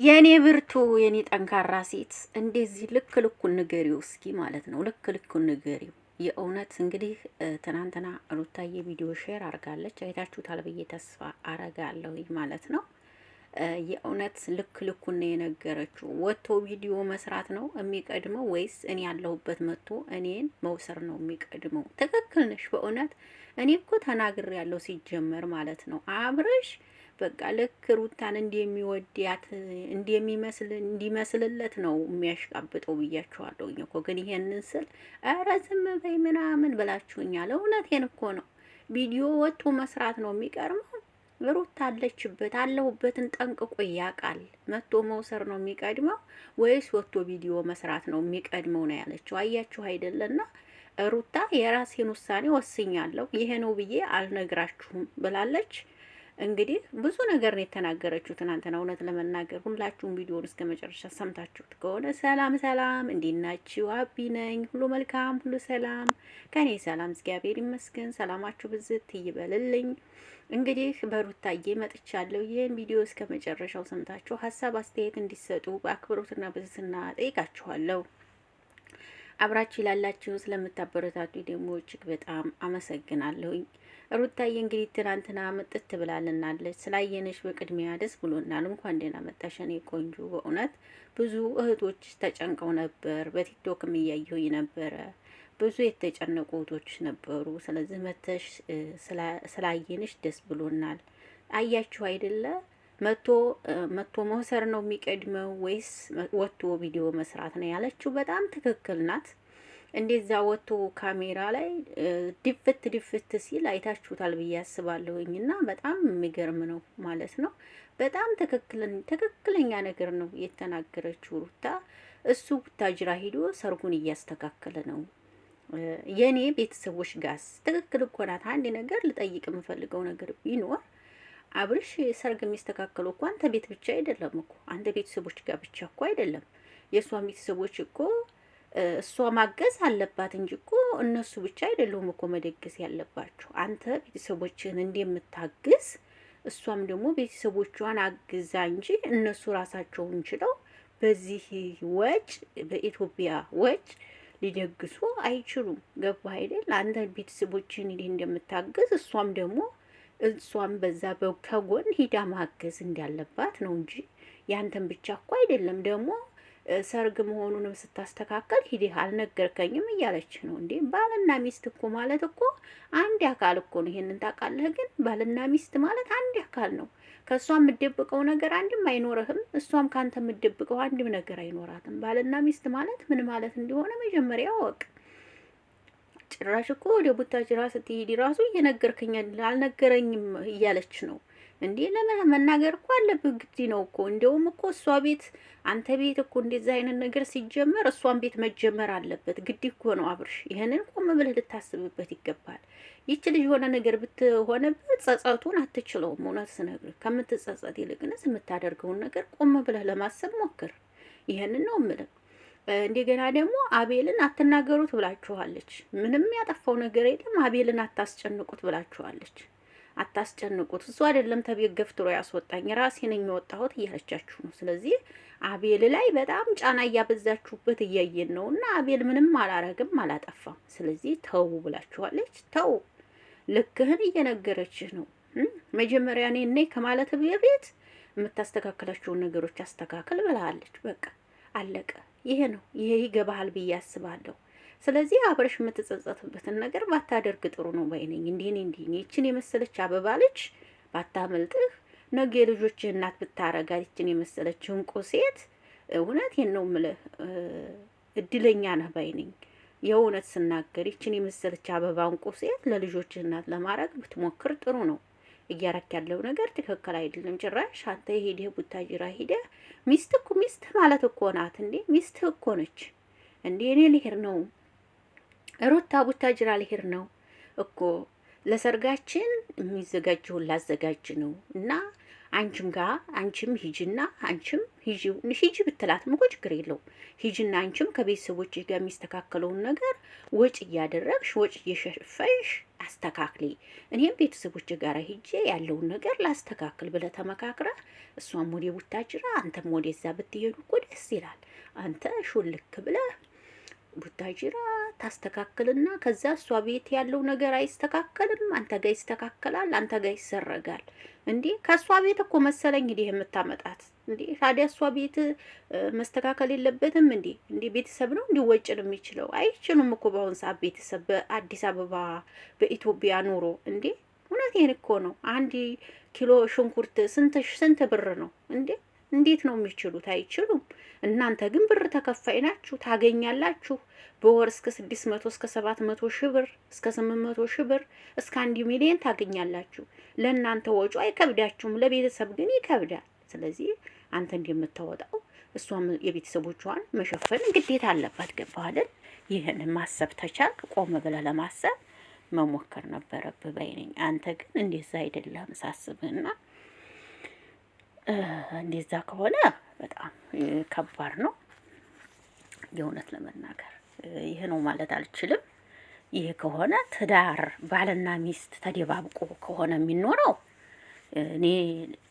የኔ ብርቱ የኔ ጠንካራ ሴት እንደዚህ ልክ ልኩን ንገሪው እስኪ ማለት ነው። ልክ ልኩን ንገሪው። የእውነት እንግዲህ ትናንትና ሩታዬ ቪዲዮ ሼር አርጋለች፣ አይታችሁታል ብዬ ተስፋ አረጋለሁ ማለት ነው። የእውነት ልክ ልኩን ነው የነገረችው። ወጥቶ ቪዲዮ መስራት ነው የሚቀድመው ወይስ እኔ ያለሁበት መጥቶ እኔን መውሰር ነው የሚቀድመው? ትክክል ነሽ በእውነት። እኔ እኮ ተናግሬያለሁ ሲጀመር ማለት ነው አብርሽ በቃ ልክ ሩታን እንደሚወዳት እንዲመስልለት ነው የሚያሽቃብጠው ብያችኋለሁ እኮ። ግን ይሄንን ስል ኧረ ዝም በይ ምናምን ብላችሁኛል። እውነቴን እኮ ነው። ቪዲዮ ወጥቶ መስራት ነው የሚቀርመው። ሩታ አለችበት አለሁበትን ጠንቅቆ ያውቃል። መጥቶ መውሰር ነው የሚቀድመው ወይስ ወጥቶ ቪዲዮ መስራት ነው የሚቀድመው ነው ያለችው። አያችሁ አይደለና ሩታ የራሴን ውሳኔ ወስኛለሁ፣ ይሄ ነው ብዬ አልነግራችሁም ብላለች። እንግዲህ ብዙ ነገር ነው የተናገረችው ትናንትና። እውነት ለመናገር ሁላችሁም ቪዲዮውን እስከ መጨረሻ ሰምታችሁት ከሆነ ሰላም ሰላም፣ እንዴት ናችሁ? አቢ ነኝ። ሁሉ መልካም፣ ሁሉ ሰላም ከኔ ሰላም፣ እግዚአብሔር ይመስገን። ሰላማችሁ ብዝት ይበልልኝ። እንግዲህ በሩታዬ መጥቻለሁ። ይህን ቪዲዮ እስከ መጨረሻው ሰምታችሁ ሀሳብ አስተያየት እንዲሰጡ በአክብሮትና በትህትና ጠይቃችኋለሁ። አብራችሁ ላላችሁ ስለምታበረታቱ ደግሞ እጅግ በጣም አመሰግናለሁኝ። ሩታዬ እንግዲህ ትናንትና መጥት ብላልናለች። ስላየነሽ በቅድሚያ ደስ ብሎናል። እንኳን ደህና መጣሽ የኔ ቆንጆ። በእውነት ብዙ እህቶች ተጨንቀው ነበር። በቲክቶክም እያየሁኝ ነበረ። ብዙ የተጨነቁ እህቶች ነበሩ። ስለዚህ ስላየነሽ ደስ ብሎናል። አያችሁ አይደለ? መቶ መውሰር ነው የሚቀድመው ወይስ ወጥቶ ቪዲዮ መስራት ነው ያለችው። በጣም ትክክል ናት። እንደዛ ወጥቶ ካሜራ ላይ ድፍት ሲል አይታችሁታል ብዬ አስባለሁኝ። እና በጣም የሚገርም ነው ማለት ነው። በጣም ትክክለኛ ነገር ነው የተናገረችው ሩታ። እሱ ቡታጅራ ሂዶ ሰርጉን እያስተካከለ ነው። የኔ ቤተሰቦች ጋስ ትክክል እኮ ናት። አንድ ነገር ልጠይቅ የምፈልገው ነገር ቢኖር አብርሽ ሰርግ የሚስተካከለው እኮ አንተ ቤት ብቻ አይደለም እኮ፣ አንተ ቤተሰቦች ጋር ብቻ እኮ አይደለም። የእሷን ቤተሰቦች እኮ እሷ ማገዝ አለባት እንጂ እኮ እነሱ ብቻ አይደሉም እኮ መደገስ ያለባቸው። አንተ ቤተሰቦችን እንደምታግዝ እሷም ደግሞ ቤተሰቦቿን አግዛ እንጂ እነሱ ራሳቸውን ችለው በዚህ ወጭ በኢትዮጵያ ወጭ ሊደግሱ አይችሉም። ገባ አይደል? አንተ ቤተሰቦችን እንዲህ እንደምታግዝ እሷም በዛ ከጎን ሂዳ ማገዝ እንዳለባት ነው እንጂ ያንተን ብቻ እኮ አይደለም። ደግሞ ሰርግ መሆኑንም ስታስተካከል ሂደህ አልነገርከኝም እያለች ነው እንዴ። ባልና ሚስት እኮ ማለት እኮ አንድ አካል እኮ ነው። ይሄንን ታውቃለህ? ግን ባልና ሚስት ማለት አንድ አካል ነው። ከእሷ የምትደብቀው ነገር አንድም አይኖርህም፣ እሷም ካንተ የምትደብቀው አንድም ነገር አይኖራትም። ባልና ሚስት ማለት ምን ማለት እንደሆነ መጀመሪያ ወቅ። ጭራሽ እኮ ወደ ቡታጅራ ስትሄድ ራሱ እየነገርከኝ አልነገረኝም እያለች ነው እንዴ። ለምን መናገር እኮ አለብህ፣ ግድ ነው እኮ። እንደውም እኮ እሷ ቤት አንተ ቤት እኮ እንደዛ አይነት ነገር ሲጀመር እሷን ቤት መጀመር አለበት፣ ግድ እኮ ነው አብርሽ። ይሄንን ቆም ብለህ ልታስብበት ይገባል። ይች ልጅ የሆነ ነገር ብትሆነበት ጸጸቱን አትችለውም። እውነት ስነግርህ ከምትጸጸት ይልቅንስ የምታደርገውን ነገር ቆም ብለህ ለማሰብ ሞክር። ይሄንን ነው የምልህ። እንደገና ደግሞ አቤልን አትናገሩት ብላችኋለች። ምንም ያጠፋው ነገር የለም። አቤልን አታስጨንቁት ብላችኋለች። አታስጨንቁት፣ እሱ አይደለም ተቤት ገፍትሮ ያስወጣኝ ራሴ ነኝ የወጣሁት እያለቻችሁ ነው። ስለዚህ አቤል ላይ በጣም ጫና እያበዛችሁበት እያየን ነው። እና አቤል ምንም አላረግም አላጠፋም። ስለዚህ ተው ብላችኋለች። ተው፣ ልክህን እየነገረችህ ነው። መጀመሪያ እኔ ከማለት በፊት የምታስተካክላቸውን ነገሮች አስተካክል ብላለች። በቃ አለቀ። ይሄ ነው። ይሄ ይገባሃል ብዬ አስባለሁ። ስለዚህ አብረሽ የምትጸጸትበትን ነገር ባታደርግ ጥሩ ነው ባይነኝ። እንዲህ ይችን የመሰለች አበባ ልጅ ባታመልጥህ፣ ነገ የልጆች እናት ብታረጋት ይችን የመሰለች እንቁ ሴት፣ እውነቴን ነው የምልህ እድለኛ ነህ ባይነኝ። የእውነት ስናገር ይችን የመሰለች አበባ እንቁ ሴት ለልጆች እናት ለማድረግ ብትሞክር ጥሩ ነው። እያረክ ያለው ነገር ትክክል አይደለም። ጭራሽ አንተ ሄደህ ቡታጅራ ሄደህ ሚስት ማለት እኮ ናት እንዴ! ሚስት እኮ ነች እንዴ! እኔ ልሄድ ነው ሩታ ቡታጅራ ልሄድ ነው እኮ ለሰርጋችን የሚዘጋጀውን ላዘጋጅ ነው። እና አንቺም ሂጂና አንቺም ሂጂ ብትላትም እኮ ችግር የለውም። ሂጂና አንቺም ከቤተሰቦች ጋር የሚስተካከለውን ነገር ወጭ እያደረግሽ ወጭ እየሸፈንሽ አስተካክሊ፣ እኔም ቤተሰቦች ጋር ሂጄ ያለውን ነገር ላስተካክል ብለህ ተመካክረህ እሷም ወደ ቡታጅራ አንተም ወደዛ ብትሄዱ እኮ ደስ ይላል። አንተ ሹልክ ብለህ ቡታጅራ ታስተካክልና ከዛ እሷ ቤት ያለው ነገር አይስተካከልም፣ አንተ ጋር ይስተካከላል፣ አንተ ጋር ይሰረጋል። እንዴ ከእሷ ቤት እኮ መሰለኝ እንግዲህ የምታመጣት እንዴ። ታዲያ እሷ ቤት መስተካከል የለበትም እንዴ? እንዴ ቤተሰብ ነው እንዲወጭን የሚችለው? አይችሉም እኮ በአሁን ሰዓት ቤተሰብ በአዲስ አበባ በኢትዮጵያ ኑሮ እንዴ። እውነቴን እኮ ነው። አንድ ኪሎ ሽንኩርት ስንት ብር ነው እንዴ? እንዴት ነው የሚችሉት? አይችሉም። እናንተ ግን ብር ተከፋይ ናችሁ፣ ታገኛላችሁ በወር እስከ 600 እስከ 700 ሺህ ብር እስከ 800 ሺህ ብር እስከ 1 ሚሊዮን ታገኛላችሁ። ለእናንተ ወጪ አይከብዳችሁም፣ ለቤተሰብ ግን ይከብዳል። ስለዚህ አንተ እንደምታወጣው እሷም የቤተሰቦቿን መሸፈን ግዴታ አለባት። ገባህ አይደል? ይህንን ማሰብ ተቻልክ፣ ቆም ብለህ ለማሰብ መሞከር ነበረብህ ባይ ነኝ። አንተ ግን እንደዛ አይደለም ሳስብህና እንደዛ ከሆነ በጣም ከባድ ነው። የእውነት ለመናገር ይሄ ነው ማለት አልችልም። ይሄ ከሆነ ትዳር ባልና ሚስት ተደባብቆ ከሆነ የሚኖረው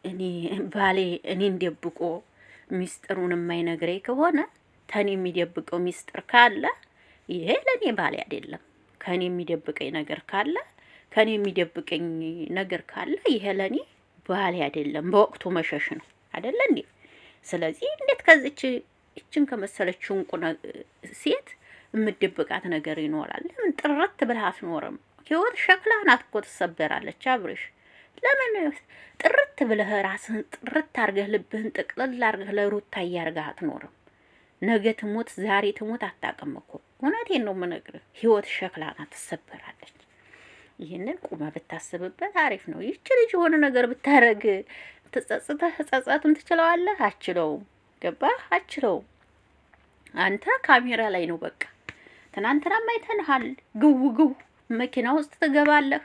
እኔ ባሌ እኔን ደብቆ ሚስጥሩን የማይነግረኝ ከሆነ ተኔ የሚደብቀው ሚስጥር ካለ ይሄ ለኔ ባሌ አይደለም። ከኔ የሚደብቀኝ ነገር ካለ ይሄ ለኔ ባሌ አይደለም። በወቅቱ መሸሽ ነው አይደለ እንዴ? ስለዚህ እንዴት ከዚች እችን ከመሰለች እንቁ ሴት የምደብቃት ነገር ይኖራል? ለምን ጥርት ብለህ አትኖርም? ህይወት ሸክላ ናት እኮ ትሰበራለች። አብርሽ ለምን ጥርት ብለህ ራስህን ጥርት አርገህ ልብህን ጥቅልል አርገህ ለሩታ እያርገህ አትኖርም? ነገ ትሞት ዛሬ ትሞት አታውቅም እኮ። እውነቴን ነው የምነግርህ። ህይወት ሸክላ ናት፣ ትሰበራለች። ይህንን ቁመህ ብታስብበት አሪፍ ነው። ይህች ልጅ የሆነ ነገር ብታረግ ተጸጽተህ ጸጸቱን ትችለዋለህ? አችለውም። ገባህ? አችለውም። አንተ ካሜራ ላይ ነው በቃ። ትናንትናም አይተንሃል። ግው መኪና ውስጥ ትገባለህ።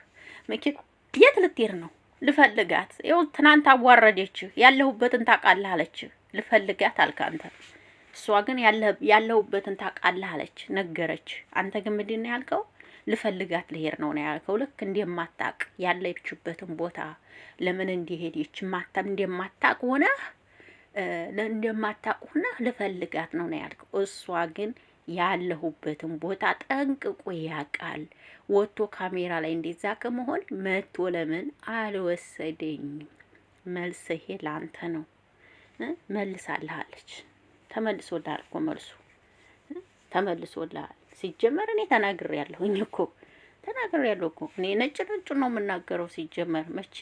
መኪና የት ልትሄድ ነው? ልፈልጋት። ይኸው ትናንት አዋረደችህ። ያለሁበትን ታውቃለህ አለች። ልፈልጋት አልክ አንተ። እሷ ግን ያለሁበትን ታውቃለህ አለች፣ ነገረች። አንተ ግን ምንድን ነው ያልከው? ልፈልጋት ልሄድ ነው ያልከው። ልክ እንደማታውቅ ያለችበትን ቦታ ለምን እንደሄደች እንደማታውቅ ሆነህ ልፈልጋት ነው ያልከው። እሷ ግን ያለሁበትን ቦታ ጠንቅቆ ያውቃል። ወጥቶ ካሜራ ላይ እንደዛ ከመሆን መጥቶ ለምን አልወሰደኝም? መልስ ይሄ ላንተ ነው። መልሳለች። ተመልሶልሃል እኮ መልሱ ተመልሶልሃል። ሲጀመር እኔ ተናግሬያለሁኝ እኮ እኔ ነጭ ነው የምናገረው። ሲጀመር መቼ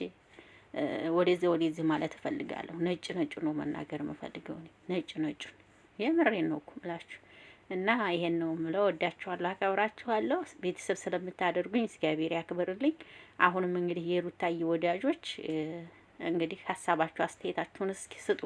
ወደዚህ ማለት እፈልጋለሁ። ነጭ ነው መናገር የምፈልገው እኔ ነጭ የምሬን ነው እኮ ምላችሁ። እና ይሄን ነው የምለው። ወዳችኋለሁ፣ አከብራችኋለሁ። ቤተሰብ ስለምታደርጉኝ እግዚአብሔር ያክብርልኝ። አሁንም እንግዲህ የሩታዬ ወዳጆች እንግዲህ ሀሳባችሁ አስተያየታችሁን እስኪ ስጡ።